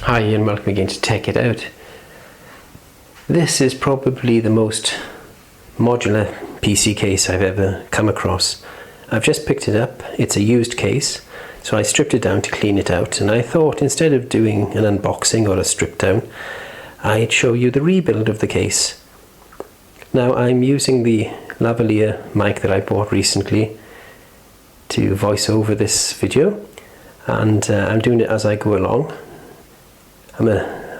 Hi and welcome again to Tech It Out. This is probably the most modular PC case I've ever come across. I've just picked it up. It's a used case, so I stripped it down to clean it out, and I thought instead of doing an unboxing or a strip down, I'd show you the rebuild of the case. Now I'm using the lavalier mic that I bought recently to voice over this video, and I'm doing it as I go along.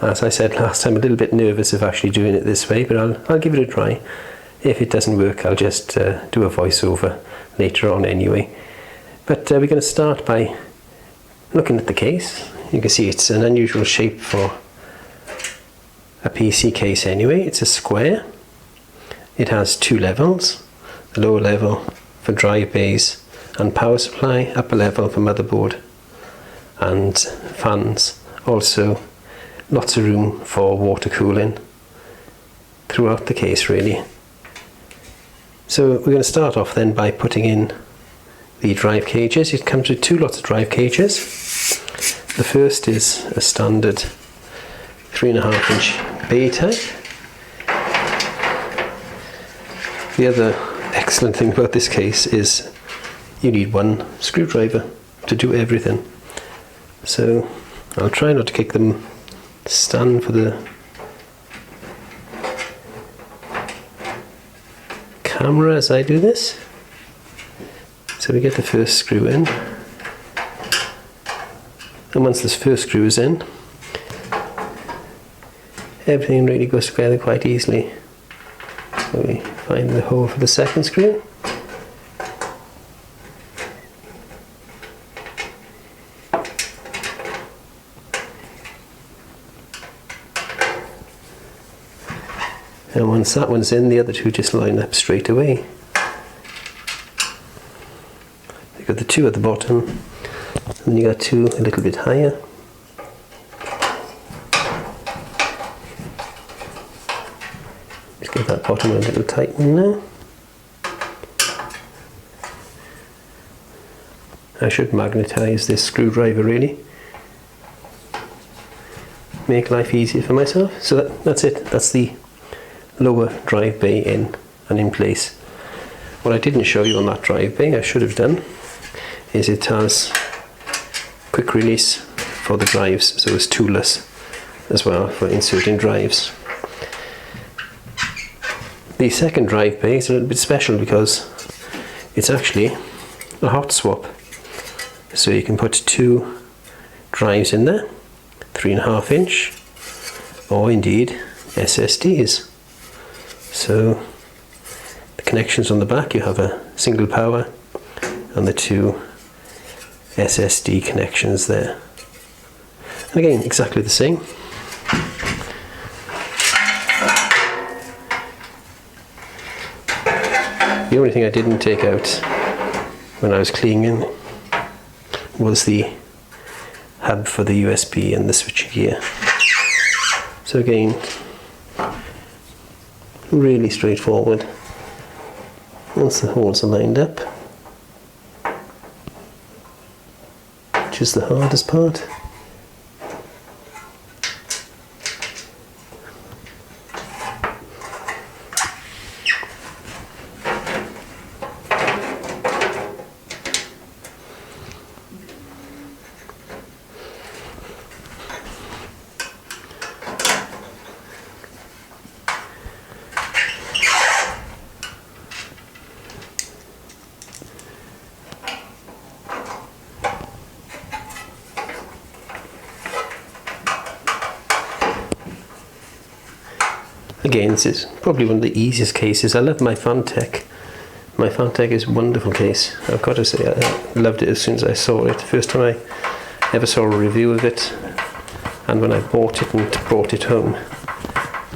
As I said last time, a little bit nervous of actually doing it this way, but I'll give it a try. If it doesn't work, I'll just do a voiceover later on anyway. But we're going to start by looking at the case. You can see it's an unusual shape for a PC case anyway. It's a square. It has two levels. The lower level for drive bays and power supply, upper level for motherboard and fans. Also lots of room for water cooling throughout the case really. So we're going to start off then by putting in the drive cages. It comes with two lots of drive cages. The first is a standard 3.5 inch bay type. The other excellent thing about this case is you need one screwdriver to do everything. So I'll try not to kick them stand for the camera as I do this. So we get the first screw in, and once this first screw is in, everything really goes together quite easily. So we find the hole for the second screw. And once that one's in, the other two just line up straight away. You've got the two at the bottom, and then you got two a little bit higher. Just give that bottom a little tighten now. I should magnetize this screwdriver really. Make life easier for myself. So that's it. That's the lower drive bay in and in place. What I didn't show you on that drive bay, I should have done, is it has quick release for the drives, so it's toolless as well for inserting drives. The second drive bay is a little bit special because it's actually a hot swap. So you can put two drives in there, 3.5 inch, or indeed SSDs. So the connections on the back, you have a single power and the two SSD connections there. And again, exactly the same. The only thing I didn't take out when I was cleaning was the hub for the USB and the switch gear. So again, really straightforward. Once the holes are lined up, which is the hardest part. Again, this is probably one of the easiest cases. I love my Fantech. My Fantech is a wonderful case. I've got to say, I loved it as soon as I saw it. First time I ever saw a review of it, and when I bought it and brought it home.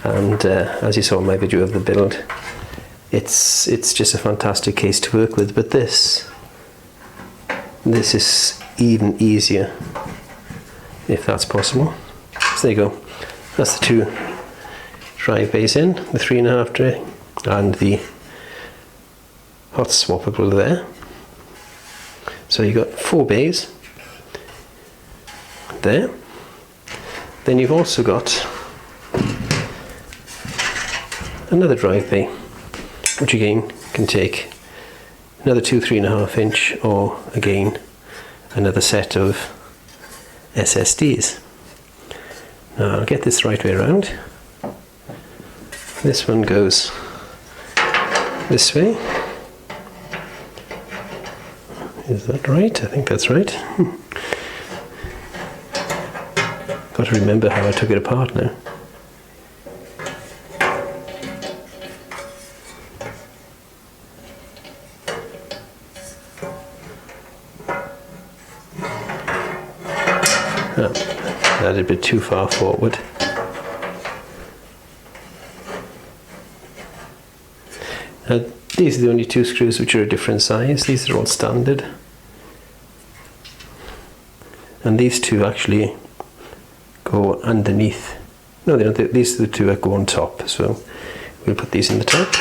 And as you saw in my video of the build, it's just a fantastic case to work with. But this is even easier, if that's possible. So there you go. That's the two drive bays in, the 3.5 tray and the hot swappable there. So you've got 4 bays there. Then you've also got another drive bay, which again can take another 2 3.5 inch, or again another set of SSDs. Now I'll get this the right way around. This one goes this way. Is that right? I think that's right. Got to remember how I took it apart now. That's a bit too far forward. These are the only two screws which are a different size. These are all standard. And these two actually go underneath. No, they don't. These are the two that go on top. So we'll put these in the top.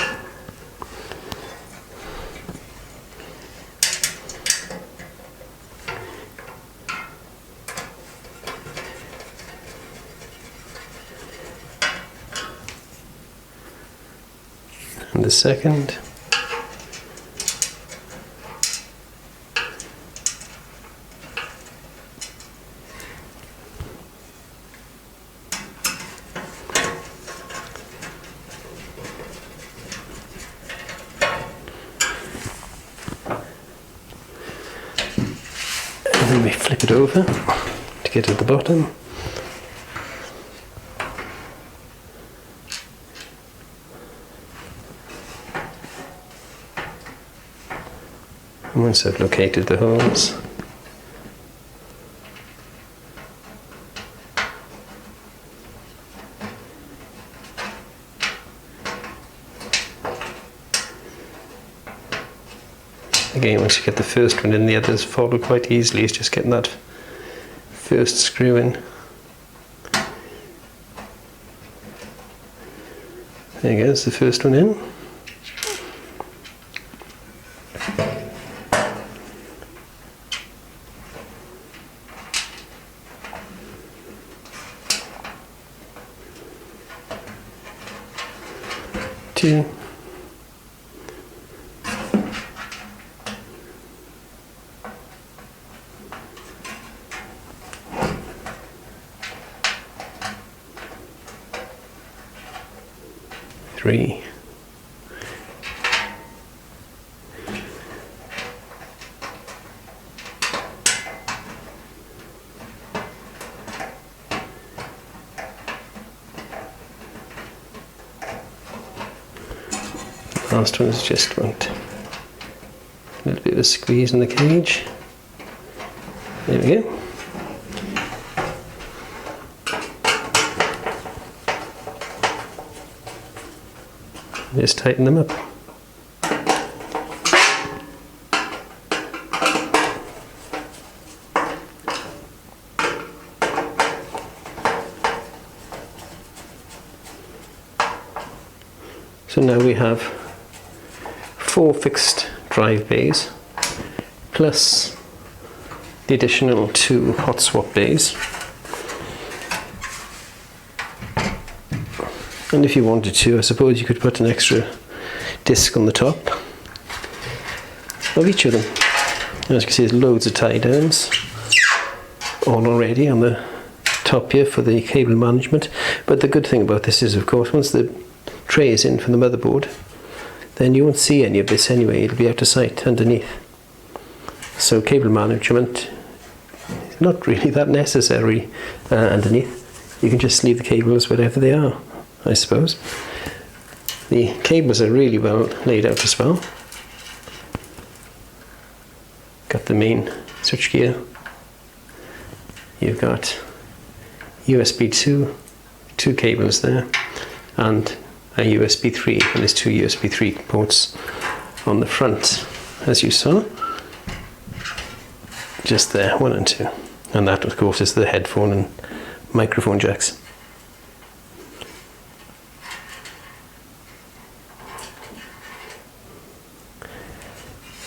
And the second. And then we flip it over to get to the bottom. And once I've located the holes, again, once you get the first one in, the others follow quite easily. It's just getting that first screw in. There you go, it's the first one in. Two. Three. Last one is just want a little bit of a squeeze in the cage. There we go. Just tighten them up. So now we have 4 fixed drive bays plus the additional 2 hot swap bays. And if you wanted to, I suppose you could put an extra disc on the top of each of them. And as you can see, there's loads of tie downs all already on the top here for the cable management. But the good thing about this is, of course, once the tray is in from the motherboard, then you won't see any of this anyway. It'll be out of sight underneath. So cable management is not really that necessary underneath. You can just leave the cables wherever they are, I suppose. The cables are really well laid out as well. Got the main switchgear. You've got USB 2, 2 cables there, and a USB 3, and there's 2 USB 3 ports on the front, as you saw. Just there, 1 and 2. And that, of course, is the headphone and microphone jacks.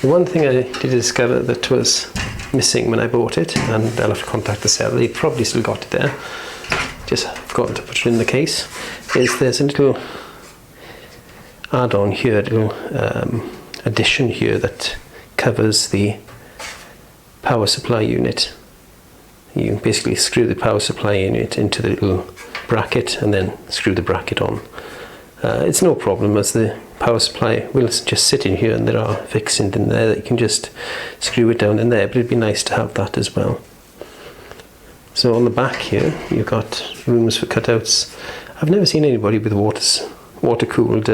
The one thing I did discover that was missing when I bought it, and I'll have to contact the seller, they probably still got it there, just forgotten to put it in the case, is there's a little add-on here, a little addition here that covers the power supply unit. You basically screw the power supply unit into the little bracket and then screw the bracket on. It's no problem, as the power supply will just sit in here and there are fixings in there that you can just screw it down in there, but it'd be nice to have that as well. So on the back here you've got rooms for cutouts. I've never seen anybody with water-cooled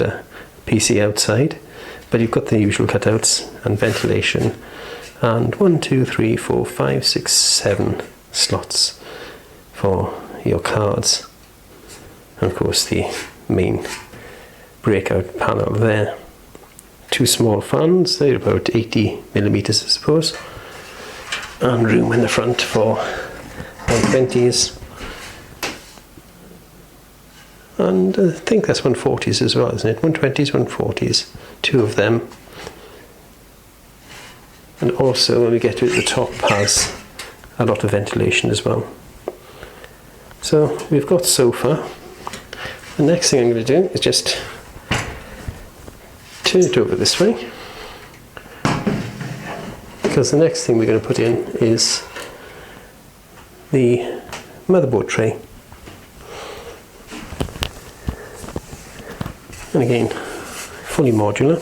PC outside, but you've got the usual cutouts and ventilation, and 1, 2, 3, 4, 5, 6, 7 slots for your cards, and of course the main breakout panel there. 2 small fans, they're about 80mm I suppose, and room in the front for 120s, and I think that's 140s as well, isn't it? 120s, 140s, 2 of them. And also when we get to it, the top has a lot of ventilation as well. So we've got sofa. The next thing I'm going to do is just turn it over this way, because the next thing we're going to put in is the motherboard tray. And again, fully modular.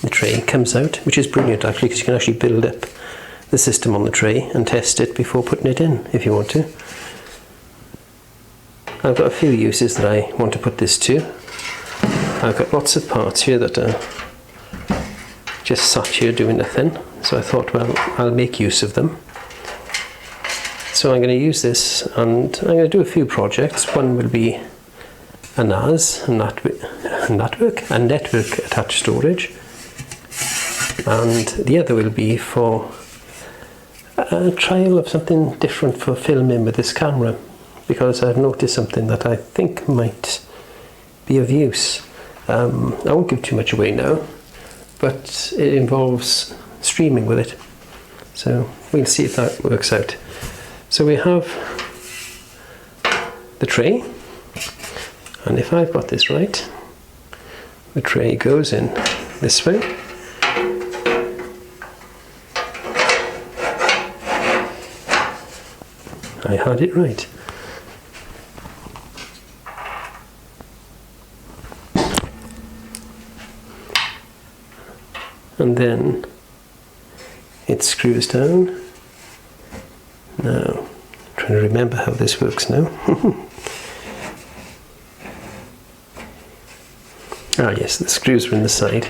The tray comes out, which is brilliant actually, because you can actually build up the system on the tray and test it before putting it in if you want to. I've got a few uses that I want to put this to. I've got lots of parts here that are just sat here doing nothing, so I thought, well, I'll make use of them. So I'm going to use this, and I'm going to do a few projects. One will be a NAS, a network attached storage, and the other will be for a trial of something different for filming with this camera, because I've noticed something that I think might be of use. I won't give too much away now, but it involves streaming with it, so we'll see if that works out. So we have the tray, and if I've got this right, the tray goes in this way. I had it right. And then it screws down. Now, I'm trying to remember how this works now. Ah yes, the screws are in the side.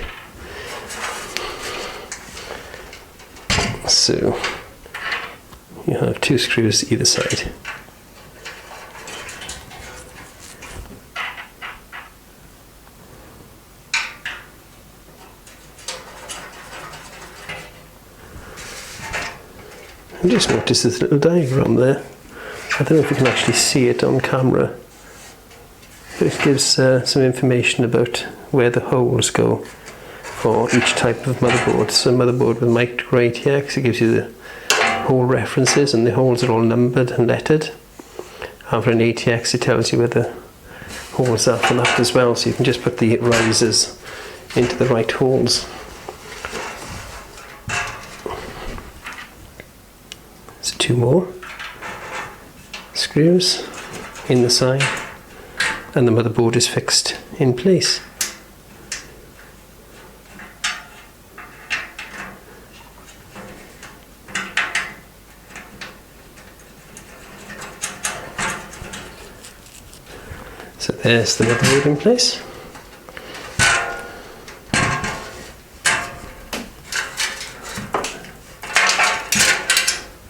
So you have 2 screws either side. I just noticed this little diagram there. I don't know if you can actually see it on camera, but it gives some information about where the holes go for each type of motherboard. So motherboard with micro ATX, it gives you the hole references, and the holes are all numbered and lettered. And for an ATX it tells you where the holes are for that as well, so you can just put the risers into the right holes. So 2 more screws in the side, and the motherboard is fixed in place. So there's the motherboard in place.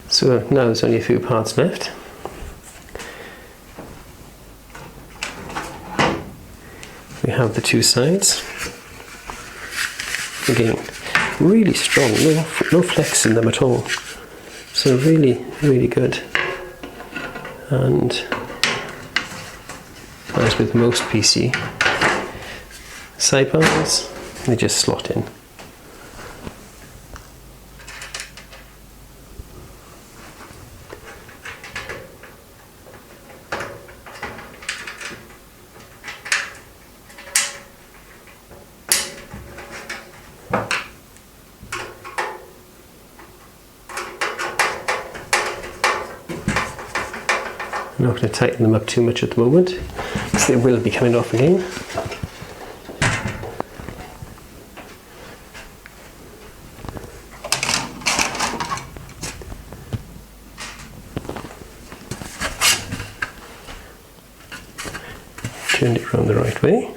So now there's only a few parts left. We have the 2 sides. Again, really strong, no flex in them at all. So really, really good. And as with most PC sidebars, they just slot in. I'm not going to tighten them up too much at the moment because they will be coming off again. Turn it around the right way.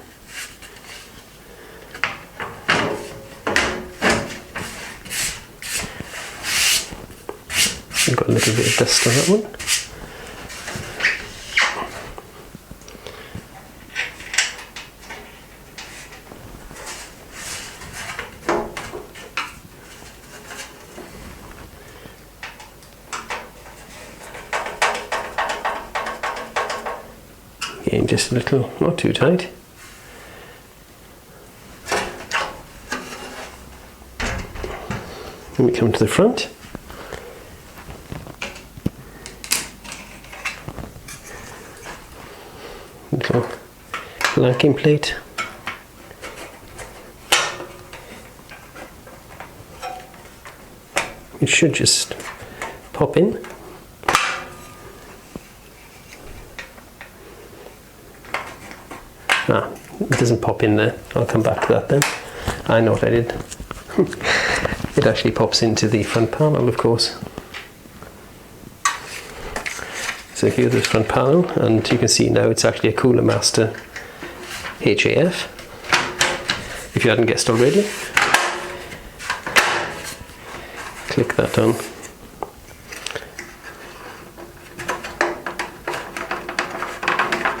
I've got a little bit of dust on that one. Again, just a little, not too tight. Then we come to the front. Little lacking plate. It should just pop in. It doesn't pop in there. I'll come back to that then. I know what I did. It actually pops into the front panel, of course. So here's the front panel, and you can see now it's actually a Coolermaster HAF, if you hadn't guessed already. Click that on.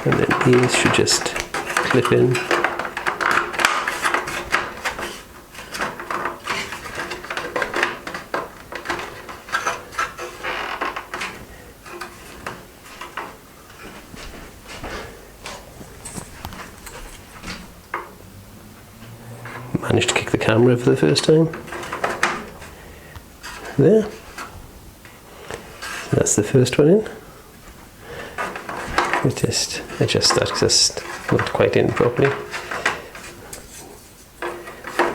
And then these should just clip in. Managed to kick the camera for the first time. There. That's the first one in. We just adjust that because it's not quite in properly.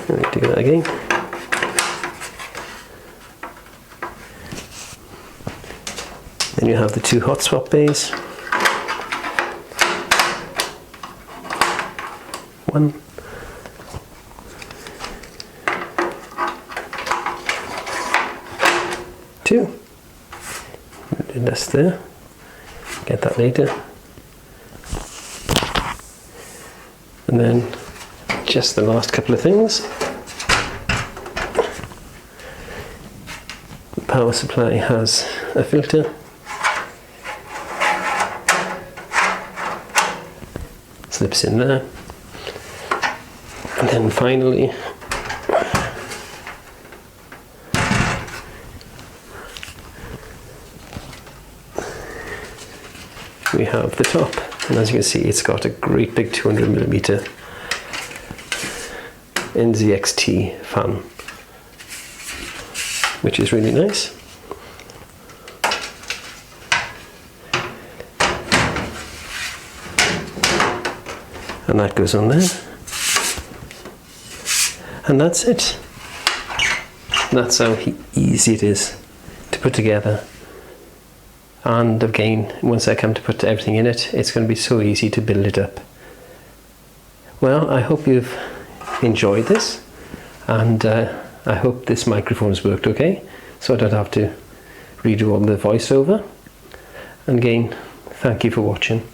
And we do that again. Then you have the two hot swap bays. One. Two. That's there. Get that later. And then just the last couple of things. The power supply has a filter. Slips in there. And then finally we have the top, and as you can see it's got a great big 200mm NZXT fan, which is really nice. And that goes on there, and that's it. That's how easy it is to put together. And again, once I come to put everything in it, it's going to be so easy to build it up. Well, I hope you've enjoyed this, and I hope this microphone's worked okay, so I don't have to redo all the voiceover. And again, thank you for watching.